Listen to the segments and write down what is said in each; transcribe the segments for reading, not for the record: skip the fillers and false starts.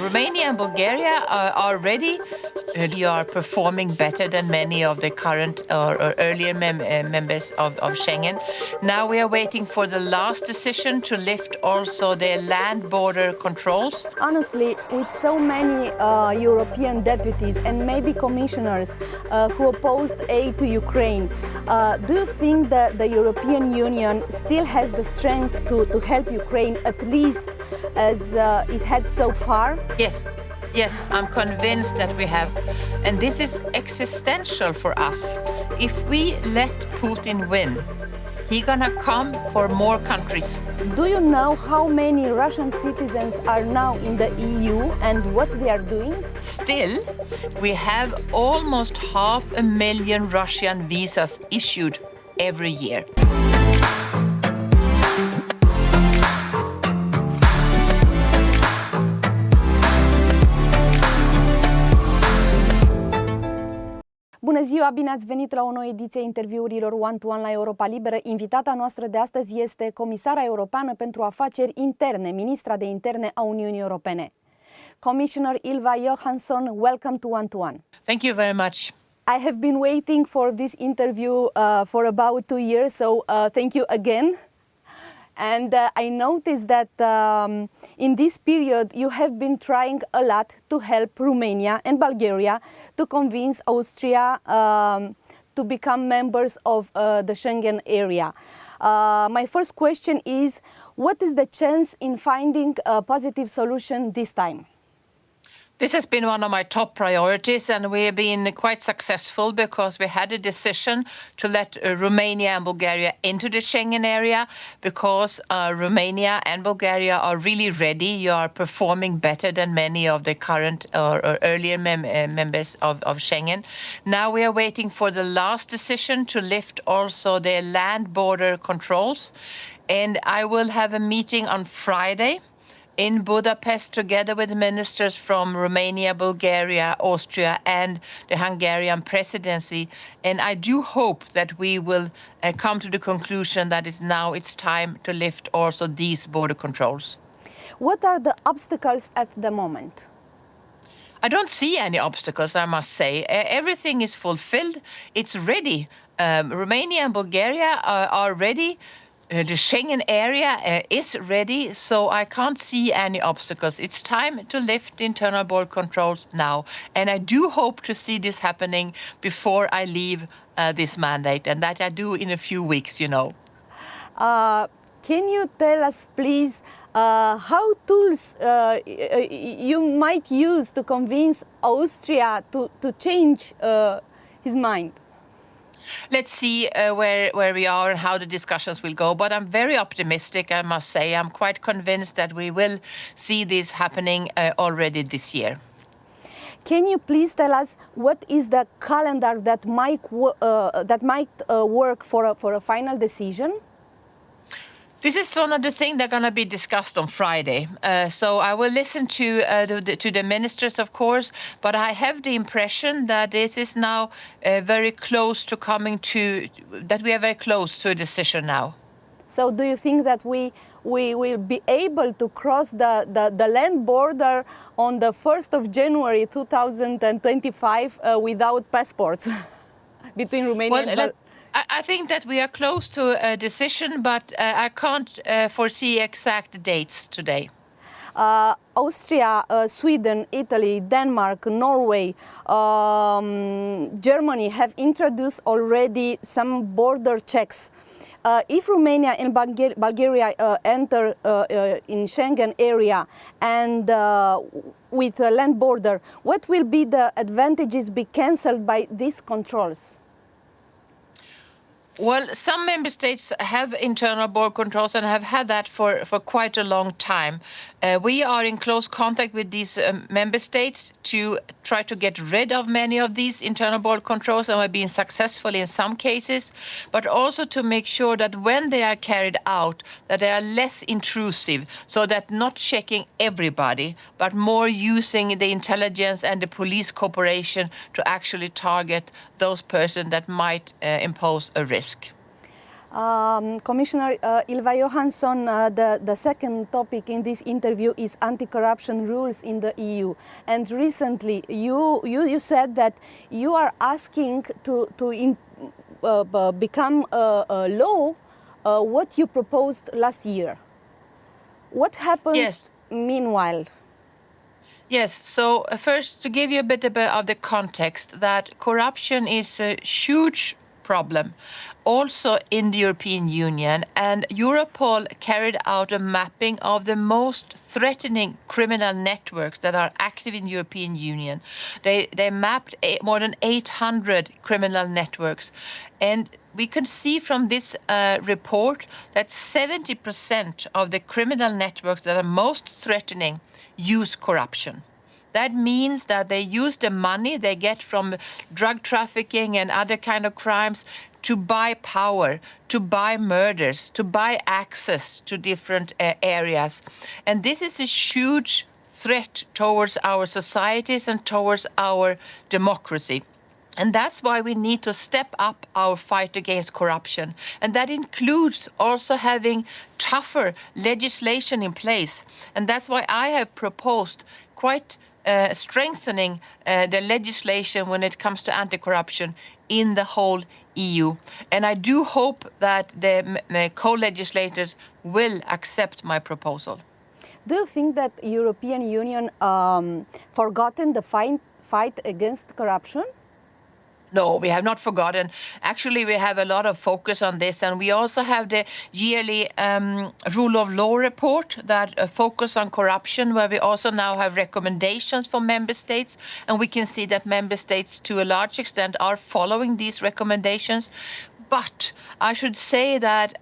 Romania and Bulgaria are ready. You are performing better than many of the current or earlier members of Schengen. Now we are waiting for the last decision to lift also their land border controls. Honestly, with so many European deputies and maybe commissioners who opposed aid to Ukraine, do you think that the European Union still has the strength to help Ukraine at least as it had so far? Yes, I'm convinced that we have. And this is existential for us. If we let Putin win, he's gonna come for more countries. Do you know how many Russian citizens are now in the EU and what they are doing? Still, we have almost 500,000 Russian visas issued every year. Bună ziua, bine ați venit la o nouă ediție a interviurilor One-to-One la Europa Liberă. Invitata noastră de astăzi este Comisara Europeană pentru Afaceri Interne, Ministra de Interne a Uniunii Europene. Commissioner Ylva Johansson, welcome to One-to-One. Thank you very much. I have been waiting for this interview for about 2 years, so thank you again. And I noticed that in this period you have been trying a lot to help Romania and Bulgaria to convince Austria to become members of the Schengen area. My first question is, what is the chance in finding a positive solution this time? This has been one of my top priorities, and we have been quite successful because we had a decision to let Romania and Bulgaria into the Schengen area because Romania and Bulgaria are really ready. You are performing better than many of the current or earlier members of Schengen. Now we are waiting for the last decision to lift also their land border controls, and I will have a meeting on Friday in Budapest together with ministers from Romania, Bulgaria, Austria and the Hungarian presidency. And I do hope that we will come to the conclusion that it's time to lift also these border controls. What are the obstacles at the moment? I don't see any obstacles, I must say. Everything is fulfilled. It's ready. Romania and Bulgaria are ready. The Schengen area is ready, so I can't see any obstacles. It's time to lift internal border controls now. And I do hope to see this happening before I leave this mandate, and that I do in a few weeks, you know. Can you tell us, please, how tools you might use to convince Austria to change his mind? Let's see where we are and how the discussions will go. But I'm very optimistic, I must say. I'm quite convinced that we will see this happening already this year. Can you please tell us what is the calendar that might work for a final decision? This is one of the things that are going to be discussed on Friday. So I will listen to the ministers, of course, but I have the impression that this is now very close to that we are very close to a decision now. So do you think that we will be able to cross the land border on the 1st of January 2025 without passports between Romania and I think that we are close to a decision, but I can't foresee exact dates today. Austria, Sweden, Italy, Denmark, Norway, Germany have introduced already some border checks. If Romania and Bulgaria enter in Schengen area and with a land border, what will be the advantages be cancelled by these controls? Well, some member states have internal border controls and have had that for quite a long time. We are in close contact with these member states to try to get rid of many of these internal border controls, and we've been successful in some cases, but also to make sure that when they are carried out, that they are less intrusive, so that not checking everybody, but more using the intelligence and the police cooperation to actually target those persons that might impose a risk. Commissioner Ylva Johansson, the second topic in this interview is anti-corruption rules in the EU. And recently you said that you are asking to become a law what you proposed last year. What happens meanwhile? Yes, so first to give you a bit of the context, that corruption is a huge problem also in the European Union, and Europol carried out a mapping of the most threatening criminal networks that are active in the European Union. They mapped more than 800 criminal networks, and we can see from this report that 70% of the criminal networks that are most threatening use corruption. That means that they use the money they get from drug trafficking and other kind of crimes to buy power, to buy murders, to buy access to different areas. And this is a huge threat towards our societies and towards our democracy. And that's why we need to step up our fight against corruption. And that includes also having tougher legislation in place. And that's why I have proposed quite strengthening the legislation when it comes to anti-corruption in the whole EU. And I do hope that the co-legislators will accept my proposal. Do you think that European Union forgotten the fight against corruption? No, we have not forgotten. Actually, we have a lot of focus on this, and we also have the yearly rule of law report that focus on corruption, where we also now have recommendations for member states, and we can see that member states to a large extent are following these recommendations. But I should say that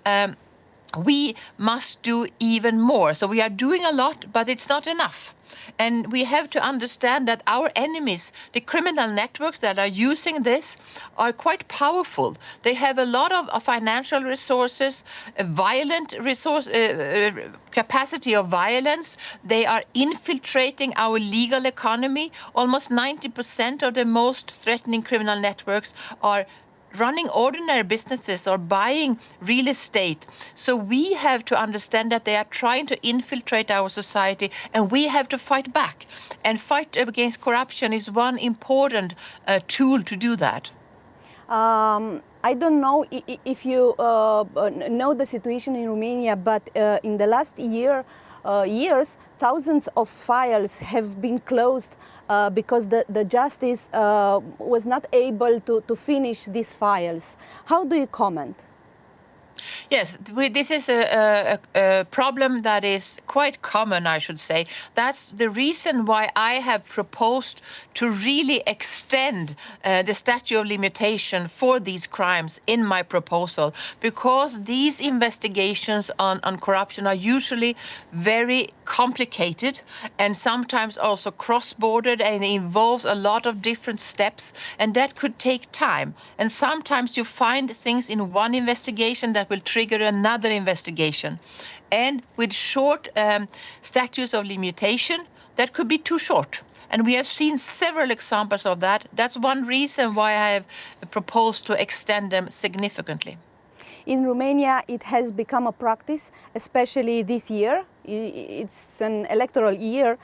we must do even more. So we are doing a lot, but it's not enough. And we have to understand that our enemies, the criminal networks that are using this, are quite powerful. They have a lot of financial resources, violent resource, capacity of violence. They are infiltrating our legal economy. Almost 90% of the most threatening criminal networks are running ordinary businesses or buying real estate. So we have to understand that they are trying to infiltrate our society, and we have to fight back. And fight against corruption is one important tool to do that. I don't know if you know the situation in Romania, but in the last years, thousands of files have been closed because the justice was not able to finish these files. How do you comment? Yes, this is a problem that is quite common, I should say. That's the reason why I have proposed to really extend the statute of limitation for these crimes in my proposal, because these investigations on corruption are usually very complicated and sometimes also cross-bordered, and involves a lot of different steps, and that could take time. And sometimes you find things in one investigation that will trigger another investigation. And with short statutes of limitation, that could be too short. And we have seen several examples of that. That's one reason why I have proposed to extend them significantly. In Romania, it has become a practice, especially this year. It's an electoral year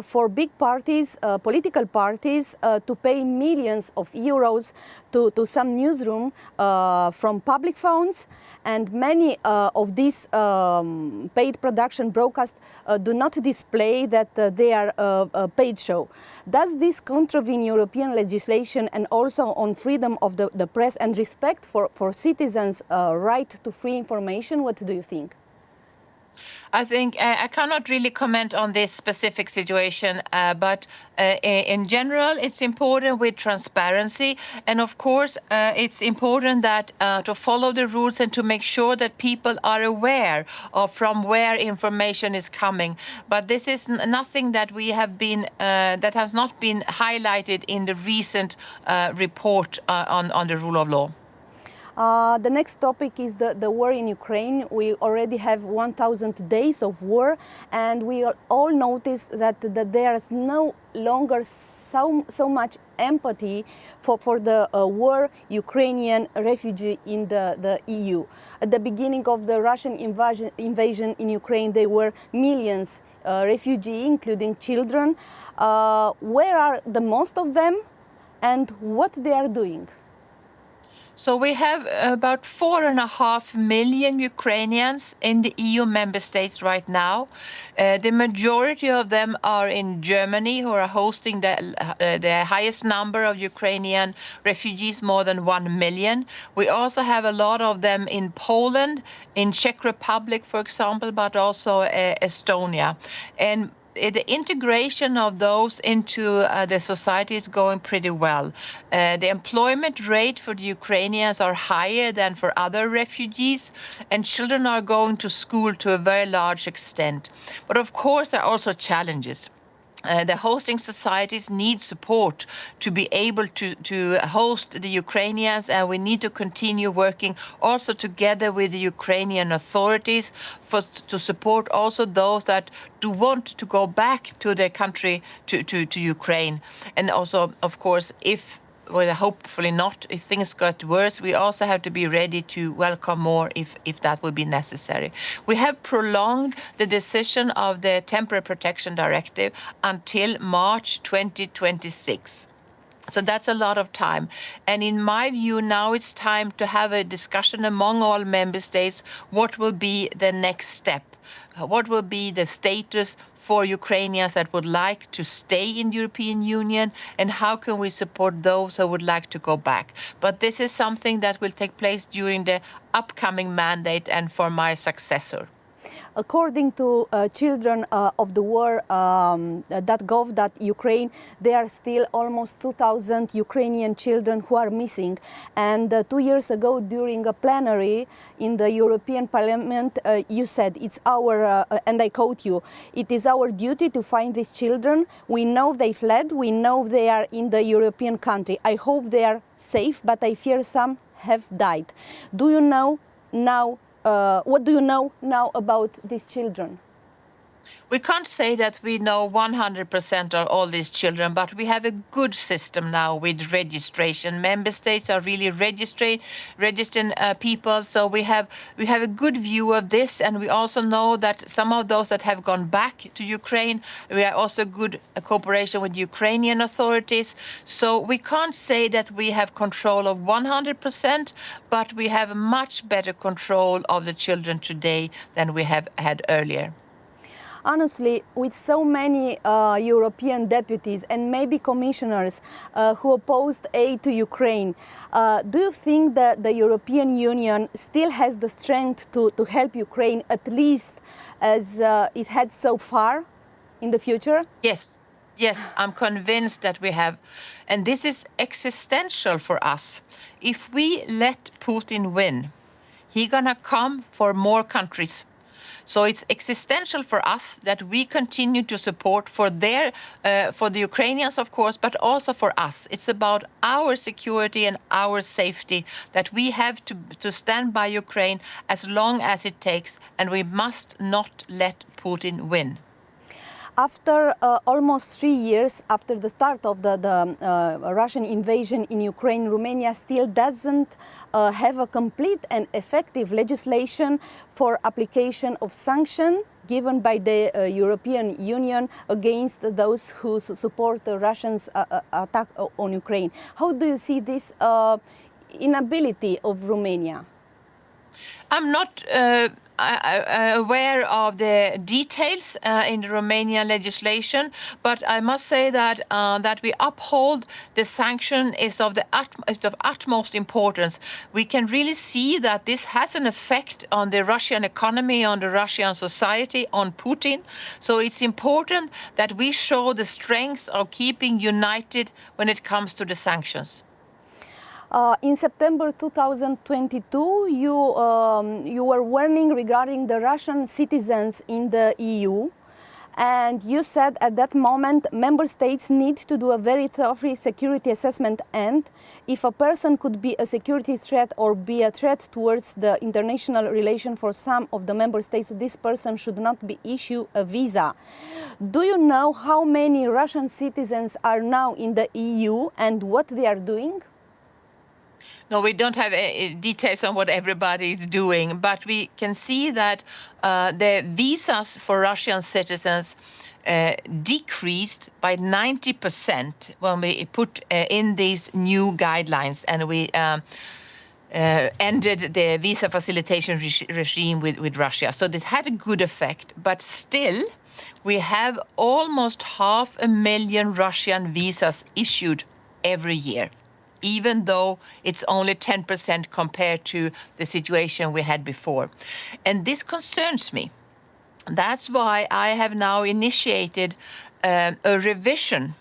for big parties, political parties, to pay millions of euros to some newsroom from public funds, and many of these paid production broadcasts do not display that they are a paid show. Does this contravene European legislation and also on freedom of the press and respect for citizens' right to free information? What do you think? I think I cannot really comment on this specific situation, but in general, it's important with transparency. And of course, it's important that to follow the rules and to make sure that people are aware of from where information is coming. But this is nothing that we have been, that has not been highlighted in the recent report on the rule of law. The next topic is the war in Ukraine. We already have 1,000 days of war, and we all notice that there is no longer so much empathy for the war Ukrainian refugee in the EU. At the beginning of the Russian invasion in Ukraine, there were millions refugees, including children. Where are the most of them, and what they are doing? So we have about 4.5 million Ukrainians in the EU member states right now. The majority of them are in Germany, who are hosting the highest number of Ukrainian refugees, more than 1 million. We also have a lot of them in Poland, in Czech Republic, for example, but also Estonia. And the integration of those into the society is going pretty well. The employment rate for the Ukrainians are higher than for other refugees, and children are going to school to a very large extent. But of course, there are also challenges. The hosting societies need support to be able to host the Ukrainians, and we need to continue working also together with the Ukrainian authorities to support also those that do want to go back to their country, to Ukraine. And also, of course, hopefully not, if things got worse, we also have to be ready to welcome more if that would be necessary. We have prolonged the decision of the Temporary Protection Directive until March 2026. So that's a lot of time. And in my view, now it's time to have a discussion among all member states. What will be the next step? What will be the status for Ukrainians that would like to stay in the European Union, and how can we support those who would like to go back? But this is something that will take place during the upcoming mandate and for my successor. According to Children of the War .gov.Ukraine, there are still almost 2,000 Ukrainian children who are missing. And 2 years ago, during a plenary in the European Parliament, you said, it's our, and I quote you, "It is our duty to find these children. We know they fled. We know they are in the European country. I hope they are safe, but I fear some have died." Do you know now? What do you know now about these children? We can't say that we know 100% of all these children, but we have a good system now with registration. Member states are really registering people, so we have a good view of this, and we also know that some of those that have gone back to Ukraine, we have also good cooperation with Ukrainian authorities. So we can't say that we have control of 100%, but we have much better control of the children today than we have had earlier. Honestly, with so many European deputies and maybe commissioners who opposed aid to Ukraine, do you think that the European Union still has the strength to help Ukraine, at least as it had so far in the future? Yes, I'm convinced that we have. And this is existential for us. If we let Putin win, he's gonna come for more countries. So it's existential for us that we continue to support for the Ukrainians, of course, but also for us. It's about our security and our safety, that we have to stand by Ukraine as long as it takes, and we must not let Putin win. After almost 3 years after the start of the Russian invasion in Ukraine, Romania still doesn't have a complete and effective legislation for application of sanctions given by the European Union against those who support the Russians' attack on Ukraine. How do you see this inability of Romania? I'm not aware of the details in the Romanian legislation, but I must say that that we uphold the sanction is of utmost importance. We can really see that this has an effect on the Russian economy, on the Russian society, on Putin. So it's important that we show the strength of keeping united when it comes to the sanctions. In September 2022, you were warning regarding the Russian citizens in the EU, And you said at that moment member states need to do a very thorough security assessment, and if a person could be a security threat or be a threat towards the international relation for some of the member states, this person should not be issued a visa. Do you know how many Russian citizens are now in the EU and what they are doing? No, we don't have details on what everybody is doing, but we can see that the visas for Russian citizens decreased by 90% when we put in these new guidelines, and we ended the visa facilitation regime with Russia. So this had a good effect, but still we have almost 500,000 Russian visas issued every year, even though it's only 10% compared to the situation we had before. And this concerns me. That's why I have now initiated a revision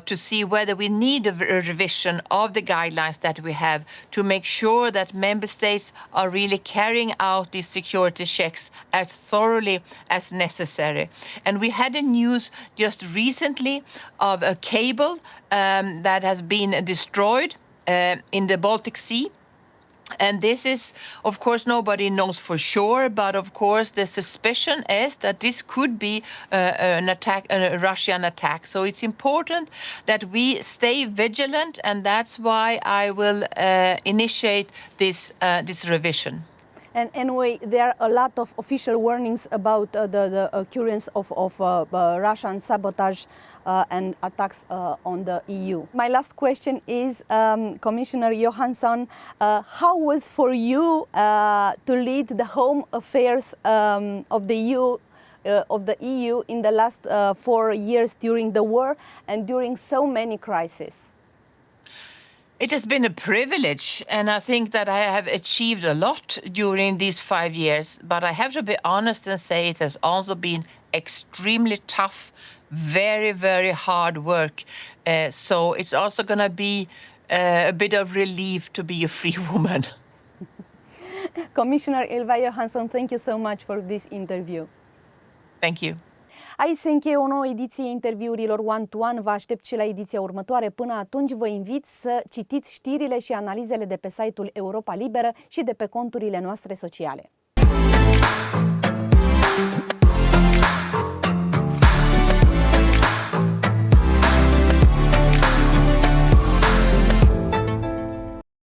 to see whether we need a revision of the guidelines that we have to make sure that member states are really carrying out these security checks as thoroughly as necessary. And we had a news just recently of a cable that has been destroyed in the Baltic Sea. And this is, of course, nobody knows for sure, but of course the suspicion is that this could be an attack, a Russian attack. So it's important that we stay vigilant, and that's why I will initiate this revision. And anyway, there are a lot of official warnings about the occurrence of Russian sabotage and attacks on the EU. My last question is, Commissioner Johansson, how was for you to lead the home affairs of the EU in the last 4 years during the war and during so many crises? It has been a privilege, and I think that I have achieved a lot during these 5 years, but I have to be honest and say it has also been extremely tough, very, very hard work. So it's also going to be a bit of relief to be a free woman. Commissioner Ylva Johansson, thank you so much for this interview. Thank you. Aici se încheie o nouă ediție interviurilor One-to-One. Vă aștept și la ediția următoare. Până atunci vă invit să citiți știrile și analizele de pe site-ul Europa Liberă și de pe conturile noastre sociale.